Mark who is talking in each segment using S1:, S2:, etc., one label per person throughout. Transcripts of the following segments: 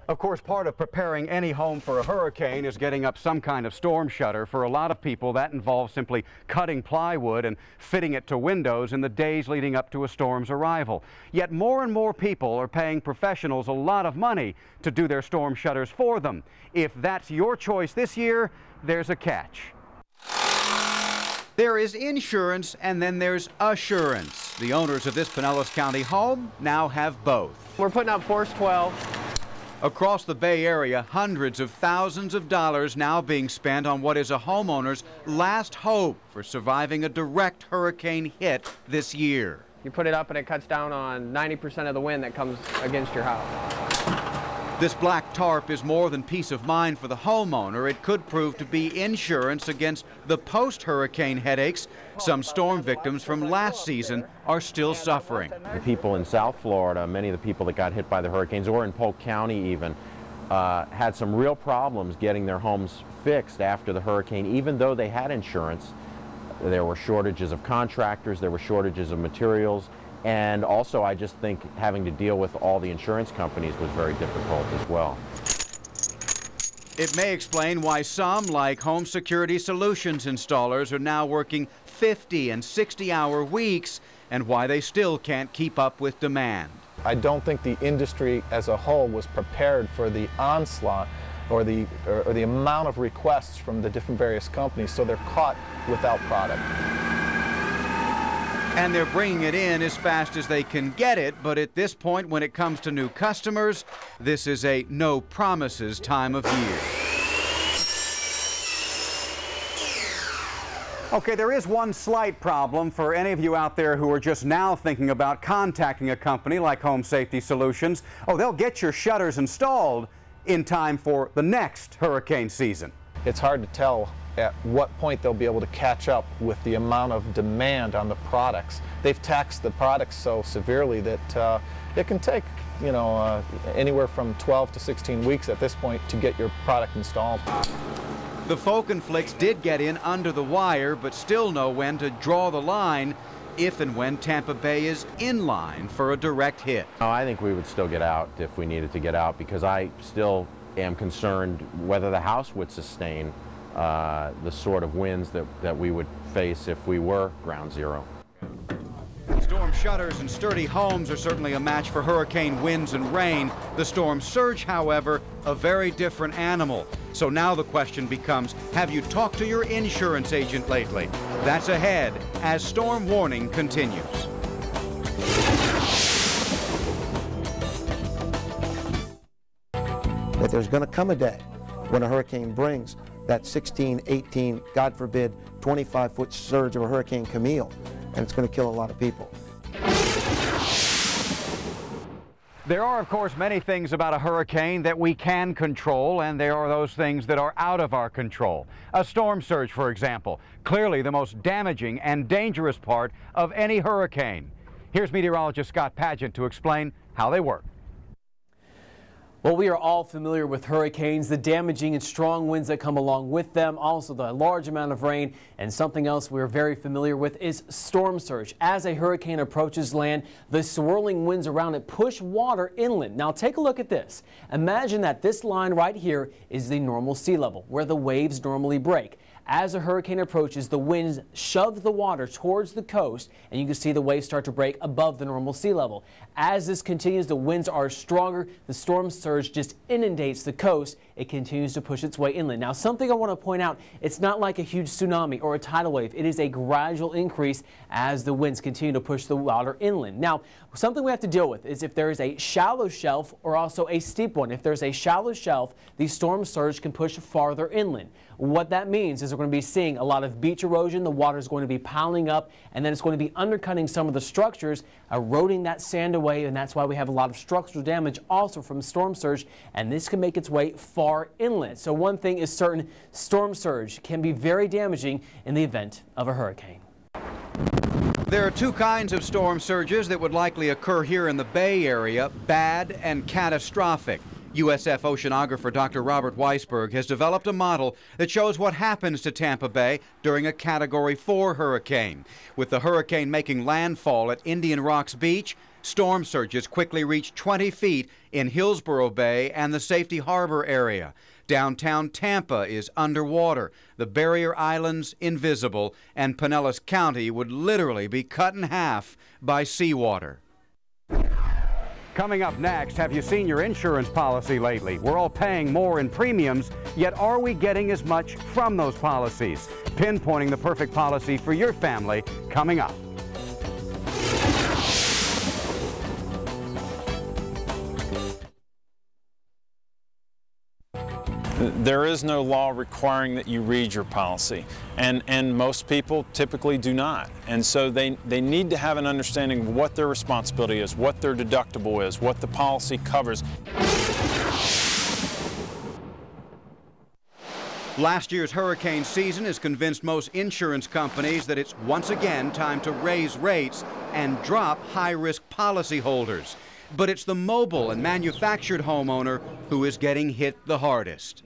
S1: Of course, part of preparing any home for a hurricane is getting up some kind of storm shutter. For a lot of people, that involves simply cutting plywood and fitting it to windows in the days leading up to a storm's arrival. Yet more and more people are paying professionals a lot of money to do their storm shutters for them. If that's your choice this year, there's a catch. There is insurance and then there's assurance. The owners of this Pinellas County home now have both.
S2: We're putting up Force 12.
S1: Across the Bay Area, hundreds of thousands of dollars now being spent on what is a homeowner's last hope for surviving a direct hurricane hit this year.
S2: You put it up and it cuts down on 90% of the wind that comes against your house.
S1: This black tarp is more than peace of mind for the homeowner. It could prove to be insurance against the post-hurricane headaches some storm victims from last season are still suffering.
S3: The people in South Florida, many of the people that got hit by the hurricanes, or in Polk County even, had some real problems getting their homes fixed after the hurricane. Even though they had insurance, there were shortages of contractors, there were shortages of materials, and also I just think having to deal with all the insurance companies was very difficult as well.
S1: It may explain why some, like Home Security Solutions installers, are now working 50 and 60-hour weeks, and why they still can't keep up with demand.
S4: I don't think the industry as a whole was prepared for the onslaught or the amount of requests from the different various companies, so they're caught without product.
S1: And they're bringing it in as fast as they can get it, but at this point, when it comes to new customers, this is a no promises time of year. Okay, there is one slight problem for any of you out there who are just now thinking about contacting a company like Home Safety Solutions. Oh, they'll get your shutters installed in time for the next hurricane season.
S4: It's hard to tell at what point they'll be able to catch up with the amount of demand on the products. They've taxed the products so severely that it can take, you know, anywhere from 12 to 16 weeks at this point to get your product installed.
S1: The Folkenflicks did get in under the wire, but still know when to draw the line if and when Tampa Bay is in line for a direct hit.
S3: Oh, I think we would still get out if we needed to get out, because I still am concerned whether the house would sustain the sort of winds that we would face if we were ground zero.
S1: Storm shutters and sturdy homes are certainly a match for hurricane winds and rain. The storm surge, however, a very different animal. So now the question becomes, have you talked to your insurance agent lately? That's ahead as Storm Warning continues.
S5: That there's going to come a day when a hurricane brings that 16, 18, God forbid, 25-foot surge of a Hurricane Camille, and it's going to kill a lot of people.
S1: There are, of course, many things about a hurricane that we can control, and there are those things that are out of our control. A storm surge, for example, clearly the most damaging and dangerous part of any hurricane. Here's meteorologist Scott Pageant to explain how they work.
S6: Well, we are all familiar with hurricanes, the damaging and strong winds that come along with them, also the large amount of rain, and something else we're very familiar with is storm surge. As a hurricane approaches land, the swirling winds around it push water inland. Now take a look at this. Imagine that this line right here is the normal sea level, where the waves normally break. As a hurricane approaches, the winds shove the water towards the coast, and you can see the waves start to break above the normal sea level. As this continues, the winds are stronger. The storm surge just inundates the coast. It continues to push its way inland. Now, something I want to point out, it's not like a huge tsunami or a tidal wave. It is a gradual increase as the winds continue to push the water inland. Now, something we have to deal with is if there is a shallow shelf or also a steep one. If there's a shallow shelf, the storm surge can push farther inland. What that means is we're going to be seeing a lot of beach erosion. The water is going to be piling up, and then it's going to be undercutting some of the structures, eroding that sand away, and that's why we have a lot of structural damage also from storm surge, and this can make its way far inland. So one thing is certain, storm surge can be very damaging in the event of a hurricane.
S1: There are two kinds of storm surges that would likely occur here in the Bay Area, bad and catastrophic. USF oceanographer Dr. Robert Weisberg has developed a model that shows what happens to Tampa Bay during a Category 4 hurricane. With the hurricane making landfall at Indian Rocks Beach, Storm surges quickly reached 20 feet in Hillsborough Bay and the Safety Harbor area. Downtown Tampa is underwater, the barrier islands invisible, and Pinellas County would literally be cut in half by seawater. Coming up next, have you seen your insurance policy lately? We're all paying more in premiums, yet are we getting as much from those policies? Pinpointing the perfect policy for your family, coming up.
S7: There is no law requiring that you read your policy, and most people typically do not. And so they need to have an understanding of what their responsibility is, what their deductible is, what the policy covers.
S1: Last year's hurricane season has convinced most insurance companies that it's once again time to raise rates and drop high-risk policyholders. But it's the mobile and manufactured homeowner who is getting hit the hardest.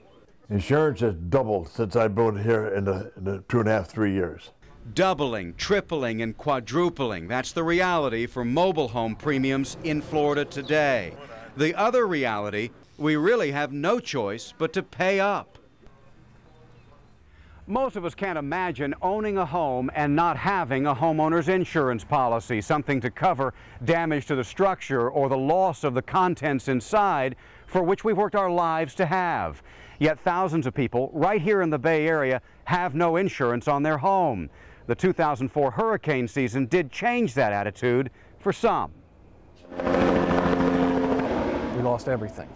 S8: Insurance has doubled since I've been here in the 2.5, 3 years.
S1: Doubling, tripling, and quadrupling. That's the reality for mobile home premiums in Florida today. The other reality, we really have no choice but to pay up. Most of us can't imagine owning a home and not having a homeowner's insurance policy, something to cover damage to the structure or the loss of the contents inside, for which we've worked our lives to have. Yet thousands of people right here in the Bay Area have no insurance on their home. The 2004 hurricane season did change that attitude for some.
S9: We lost everything.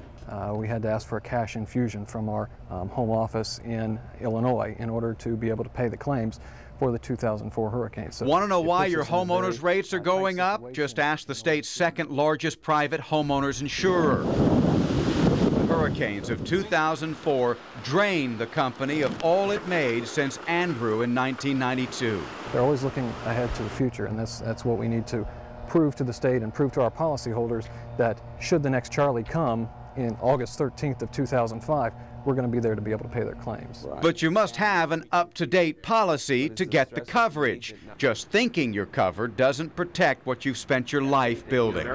S9: We had to ask for a cash infusion from our home office in Illinois in order to be able to pay the claims for the 2004 hurricane. So
S1: want to know why your homeowners' rates are going up? Just ask the state's second largest private homeowners insurer. The hurricanes of 2004 drained the company of all it made since Andrew in 1992.
S9: They're always looking ahead to the future, and that's what we need to prove to the state and prove to our policyholders, that should the next Charlie come in August 13th of 2005, we're going to be there to be able to pay their claims.
S1: But you must have an up-to-date policy to get the coverage. Just thinking you're covered doesn't protect what you've spent your life building.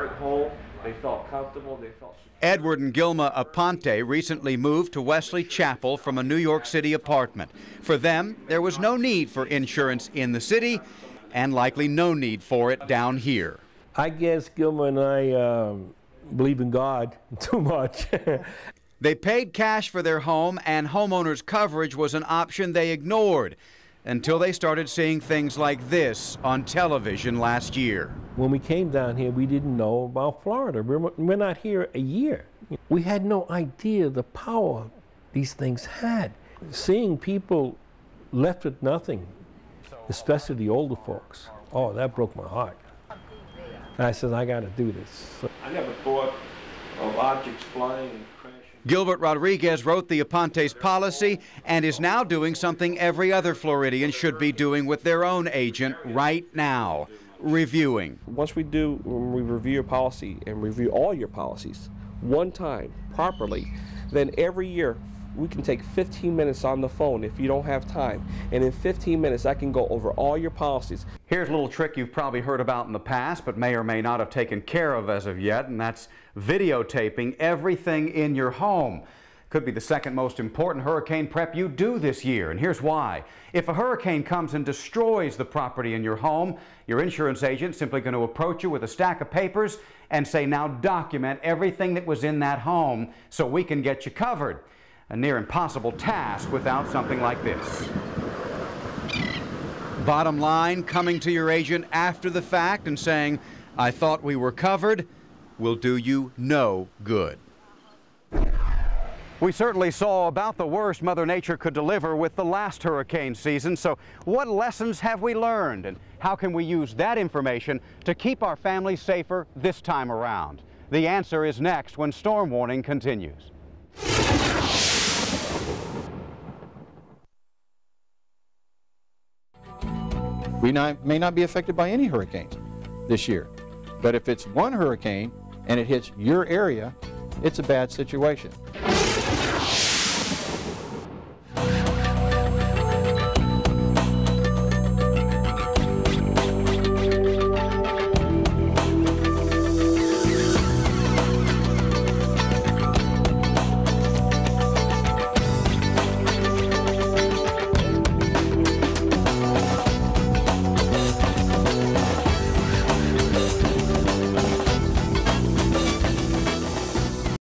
S10: They felt comfortable, they felt...
S1: Edward and Gilma Aponte recently moved to Wesley Chapel from a New York City apartment. For them, there was no need for insurance in the city, and likely no need for it down here.
S10: I guess Gilma and I believe in God too much.
S1: They paid cash for their home, and homeowners coverage was an option they ignored until they started seeing things like this on television last year.
S10: When we came down here, we didn't know about Florida. We're not here a year. We had no idea the power these things had. Seeing people left with nothing, especially the older folks, oh, that broke my heart. And I said, I got to do this. So
S11: I never thought of objects flying and crashing.
S1: Gilbert Rodriguez wrote the Aponte's policy and is now doing something every other Floridian should be doing with their own agent right now, reviewing.
S12: Once we review your policy and review all your policies one time properly, then every year we can take 15 minutes on the phone if you don't have time. And in 15 minutes, I can go over all your policies.
S1: Here's a little trick you've probably heard about in the past, but may or may not have taken care of as of yet, and that's videotaping everything in your home. Could be the second most important hurricane prep you do this year, and here's why. If a hurricane comes and destroys the property in your home, your insurance agent's simply going to approach you with a stack of papers and say, now document everything that was in that home so we can get you covered. A near impossible task without something like this. Bottom line, coming to your agent after the fact and saying, I thought we were covered, will do you no good. We certainly saw about the worst Mother Nature could deliver with the last hurricane season, so what lessons have we learned, and how can we use that information to keep our families safer this time around? The answer is next when Storm Warning continues.
S13: We may not be affected by any hurricanes this year, but if it's one hurricane and it hits your area, it's a bad situation.